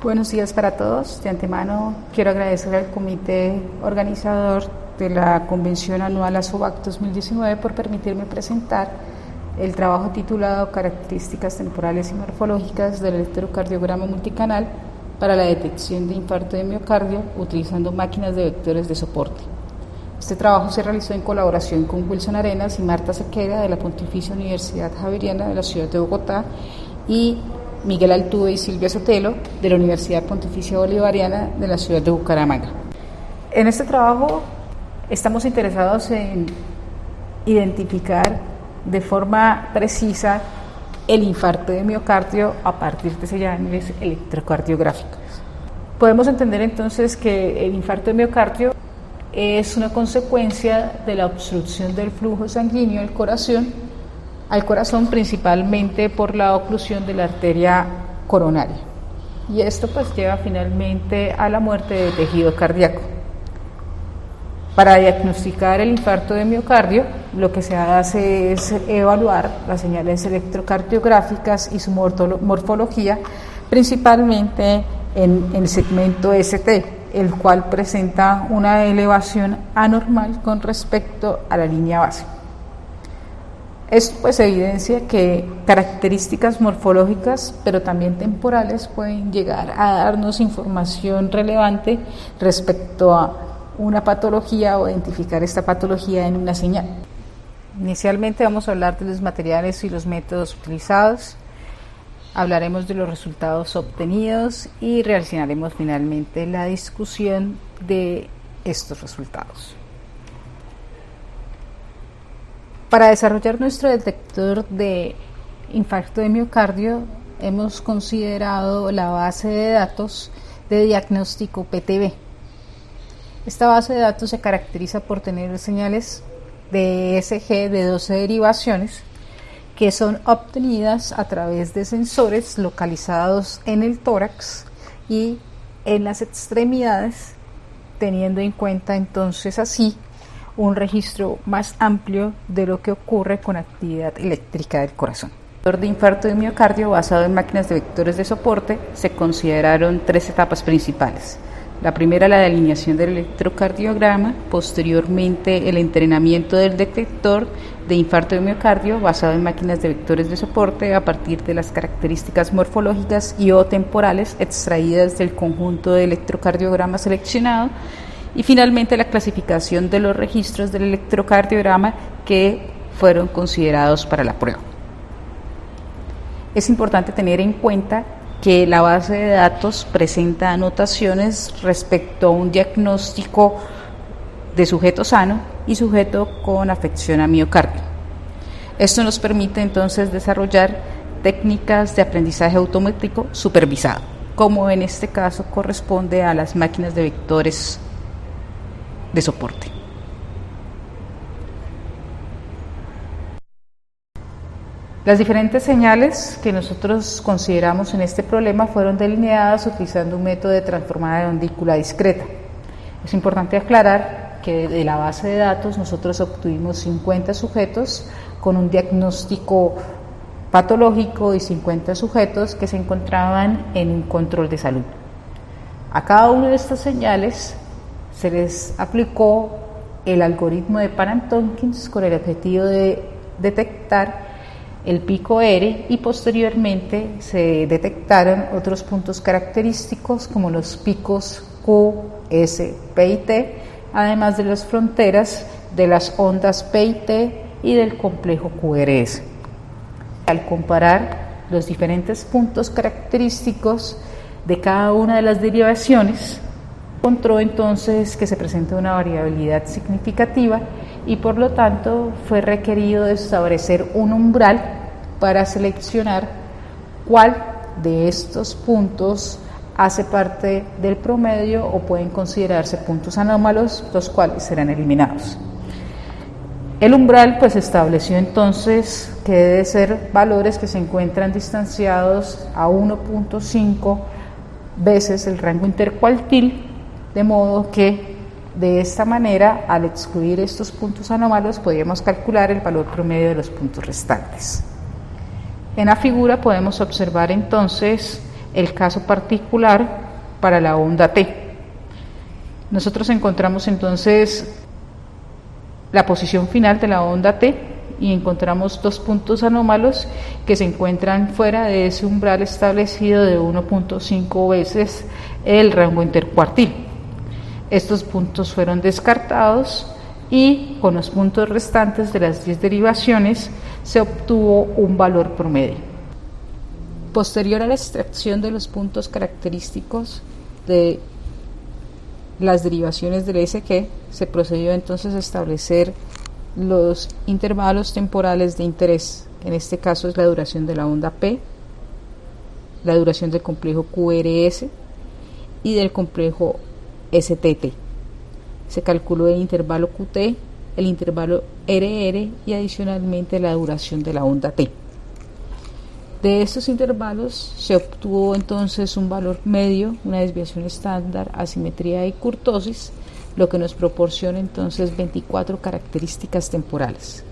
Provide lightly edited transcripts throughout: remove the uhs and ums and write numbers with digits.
Buenos días para todos. De antemano quiero agradecer al comité organizador de la Convención Anual ASOVAC 2019 por permitirme presentar el trabajo titulado Características temporales y morfológicas del electrocardiograma multicanal para la detección de infarto de miocardio utilizando máquinas de vectores de soporte. Este trabajo se realizó en colaboración con Wilson Arenas y Marta Sequera de la Pontificia Universidad Javeriana de la ciudad de Bogotá y Miguel Altuve y Silvia Sotelo de la Universidad Pontificia Bolivariana de la ciudad de Bucaramanga. En este trabajo estamos interesados en identificar de forma precisa el infarto de miocardio a partir de señales electrocardiográficas. Podemos entender entonces que el infarto de miocardio es una consecuencia de la obstrucción del flujo sanguíneo al corazón principalmente por la oclusión de la arteria coronaria. Y esto pues lleva finalmente a la muerte del tejido cardíaco. Para diagnosticar el infarto de miocardio, lo que se hace es evaluar las señales electrocardiográficas y su morfología, principalmente en el segmento ST, el cual presenta una elevación anormal con respecto a la línea base. Esto pues evidencia que características morfológicas, pero también temporales, pueden llegar a darnos información relevante respecto a una patología o identificar esta patología en una señal. Inicialmente vamos a hablar de los materiales y los métodos utilizados, hablaremos de los resultados obtenidos y realizaremos finalmente la discusión de estos resultados. Para desarrollar nuestro detector de infarto de miocardio, hemos considerado la base de datos de diagnóstico PTB. Esta base de datos se caracteriza por tener señales de ESG de 12 derivaciones que son obtenidas a través de sensores localizados en el tórax y en las extremidades, teniendo en cuenta entonces así un registro más amplio de lo que ocurre con actividad eléctrica del corazón. El detector de infarto de miocardio basado en máquinas de vectores de soporte se consideraron 3 etapas principales. La primera, la de alineación del electrocardiograma, posteriormente el entrenamiento del detector de infarto de miocardio basado en máquinas de vectores de soporte a partir de las características morfológicas y o temporales extraídas del conjunto de electrocardiograma seleccionado, y finalmente la clasificación de los registros del electrocardiograma que fueron considerados para la prueba. Es importante tener en cuenta que la base de datos presenta anotaciones respecto a un diagnóstico de sujeto sano y sujeto con afección a miocardio. Esto nos permite entonces desarrollar técnicas de aprendizaje automático supervisado, como en este caso corresponde a las máquinas de vectores de soporte. Las diferentes señales que nosotros consideramos en este problema fueron delineadas utilizando un método de transformada de ondícula discreta. Es importante aclarar que de la base de datos nosotros obtuvimos 50 sujetos con un diagnóstico patológico y 50 sujetos que se encontraban en un control de salud. A cada una de estas señales se les aplicó el algoritmo de Parent-Tompkins con el objetivo de detectar el pico R y posteriormente se detectaron otros puntos característicos como los picos Q, S, P y T, además de las fronteras de las ondas P y T y del complejo QRS. Al comparar los diferentes puntos característicos de cada una de las derivaciones, encontró entonces que se presenta una variabilidad significativa y por lo tanto fue requerido establecer un umbral para seleccionar cuál de estos puntos hace parte del promedio o pueden considerarse puntos anómalos, los cuales serán eliminados. El umbral pues estableció entonces que debe ser valores que se encuentran distanciados a 1.5 veces el rango intercuartil, de modo que de esta manera, al excluir estos puntos anómalos, podríamos calcular el valor promedio de los puntos restantes. En la figura podemos observar entonces el caso particular para la onda T. Nosotros encontramos entonces la posición final de la onda T y encontramos dos puntos anómalos que se encuentran fuera de ese umbral establecido de 1.5 veces el rango intercuartil. Estos puntos fueron descartados y con los puntos restantes de las 10 derivaciones se obtuvo un valor promedio. Posterior a la extracción de los puntos característicos de las derivaciones del SQ, se procedió entonces a establecer los intervalos temporales de interés. En este caso es la duración de la onda P, la duración del complejo QRS y del complejo STT. Se calculó el intervalo QT, el intervalo RR y adicionalmente la duración de la onda T. De estos intervalos se obtuvo entonces un valor medio, una desviación estándar, asimetría y kurtosis, lo que nos proporciona entonces 24 características temporales.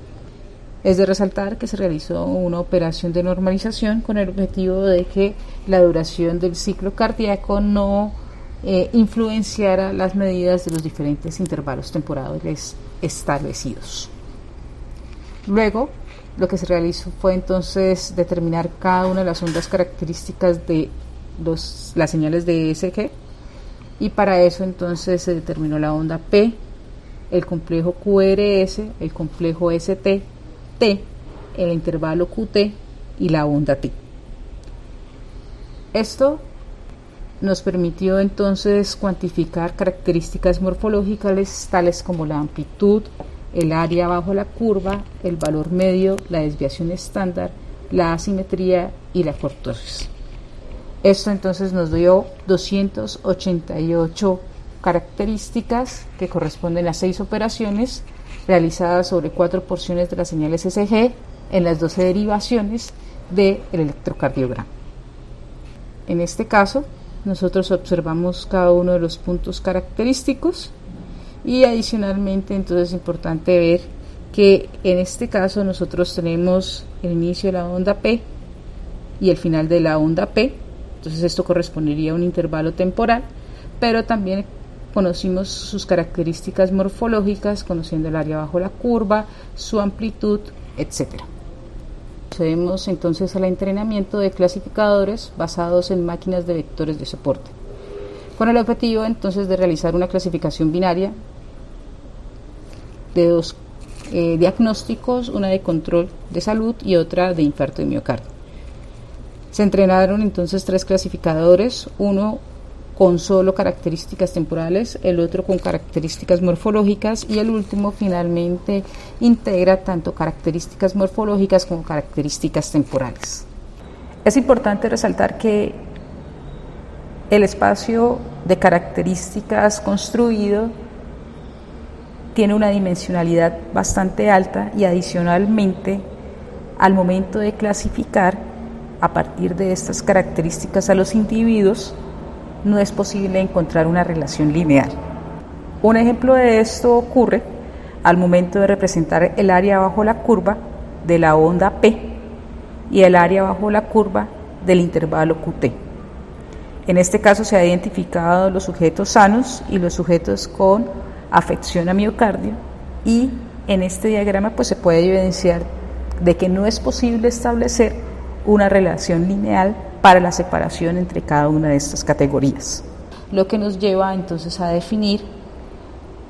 Es de resaltar que se realizó una operación de normalización con el objetivo de que la duración del ciclo cardíaco no influenciara las medidas de los diferentes intervalos temporales establecidos. Luego, lo que se realizó fue entonces determinar cada una de las ondas características de las señales de ESG, y para eso entonces se determinó la onda P, el complejo QRS, el complejo ST, T, el intervalo QT y la onda T. Esto nos permitió entonces cuantificar características morfológicas tales como la amplitud, el área bajo la curva, el valor medio, la desviación estándar, la asimetría y la kurtosis. Esto entonces nos dio 288 características que corresponden a 6 operaciones realizadas sobre 4 porciones de las señales ECG en las 12 derivaciones del electrocardiograma. En este caso, nosotros observamos cada uno de los puntos característicos y adicionalmente entonces es importante ver que en este caso nosotros tenemos el inicio de la onda P y el final de la onda P. Entonces esto correspondería a un intervalo temporal, pero también conocimos sus características morfológicas, conociendo el área bajo la curva, su amplitud, etc. Procedemos entonces al entrenamiento de clasificadores basados en máquinas de vectores de soporte, con el objetivo entonces de realizar una clasificación binaria de dos diagnósticos, una de control de salud y otra de infarto de miocardio. Se entrenaron entonces 3 clasificadores, uno con solo características temporales, el otro con características morfológicas y el último finalmente integra tanto características morfológicas como características temporales. Es importante resaltar que el espacio de características construido tiene una dimensionalidad bastante alta y adicionalmente al momento de clasificar a partir de estas características a los individuos no es posible encontrar una relación lineal. Un ejemplo de esto ocurre al momento de representar el área bajo la curva de la onda P y el área bajo la curva del intervalo QT. En este caso se han identificado los sujetos sanos y los sujetos con afección a miocardio, y en este diagrama pues se puede evidenciar de que no es posible establecer una relación lineal para la separación entre cada una de estas categorías, lo que nos lleva entonces a definir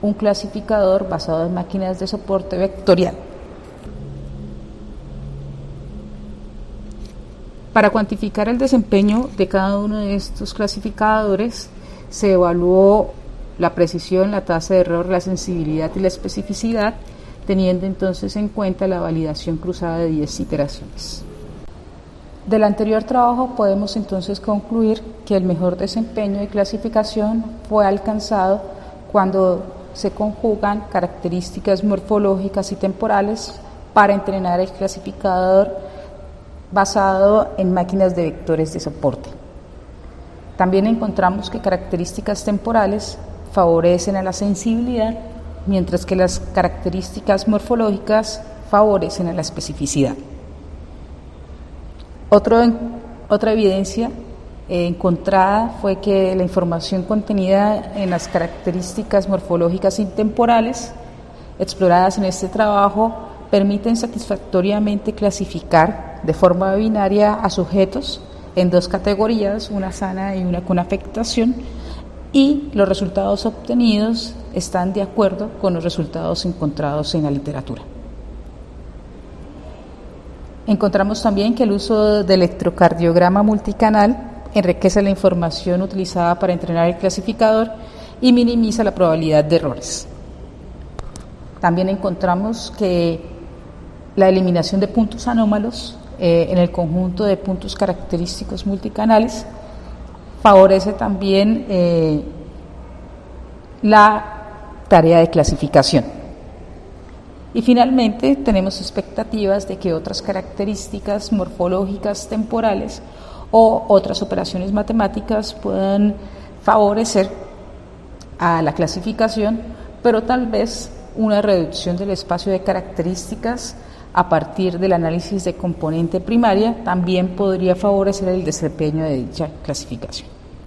un clasificador basado en máquinas de soporte vectorial. Para cuantificar el desempeño de cada uno de estos clasificadores se evaluó la precisión, la tasa de error, la sensibilidad y la especificidad, teniendo entonces en cuenta la validación cruzada de 10 iteraciones. Del anterior trabajo podemos entonces concluir que el mejor desempeño de clasificación fue alcanzado cuando se conjugan características morfológicas y temporales para entrenar el clasificador basado en máquinas de vectores de soporte. También encontramos que características temporales favorecen a la sensibilidad, mientras que las características morfológicas favorecen a la especificidad. Otra evidencia encontrada fue que la información contenida en las características morfológicas intemporales exploradas en este trabajo permiten satisfactoriamente clasificar de forma binaria a sujetos en dos categorías, una sana y una con afectación, y los resultados obtenidos están de acuerdo con los resultados encontrados en la literatura. Encontramos también que el uso del electrocardiograma multicanal enriquece la información utilizada para entrenar el clasificador y minimiza la probabilidad de errores. También encontramos que la eliminación de puntos anómalos en el conjunto de puntos característicos multicanales favorece también la tarea de clasificación. Y finalmente tenemos expectativas de que otras características morfológicas temporales o otras operaciones matemáticas puedan favorecer a la clasificación, pero tal vez una reducción del espacio de características a partir del análisis de componente primaria también podría favorecer el desempeño de dicha clasificación.